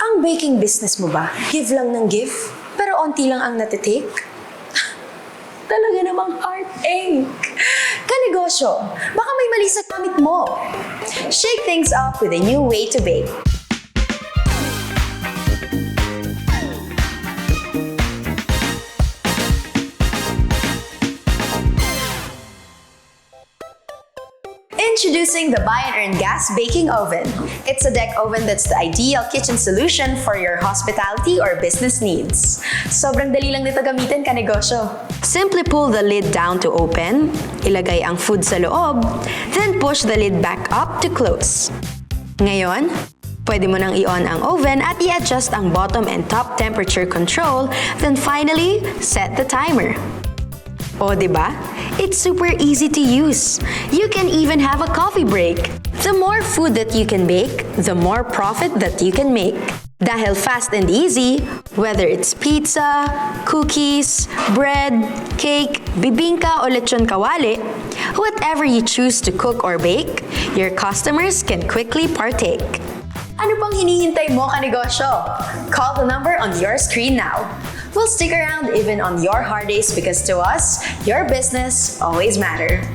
Ang baking business mo ba? Give lang ng give? Pero onti lang ang natitake? Talaga namang heartache. Kanegosyo, baka may mali sa gamit mo. Shake things up with a new way to bake. Introducing the Buy and Earn Gas Baking Oven. It's a deck oven that's the ideal kitchen solution for your hospitality or business needs. Sobrang dali lang nito gamitin, kanegosyo. Simply pull the lid down to open, ilagay ang food sa loob, then push the lid back up to close. Ngayon, pwede mo nang i-on ang oven at i-adjust ang bottom and top temperature control, then finally, set the timer. O, diba? It's super easy to use. You can even have a coffee break. The more food that you can bake, the more profit that you can make. Dahil fast and easy, whether it's pizza, cookies, bread, cake, bibingka o lechon kawali, whatever you choose to cook or bake, your customers can quickly partake. Ano pang hinihintay mo, kanegosyo? Call the number on your screen now. We'll stick around even on your hard days because to us, your business always matters.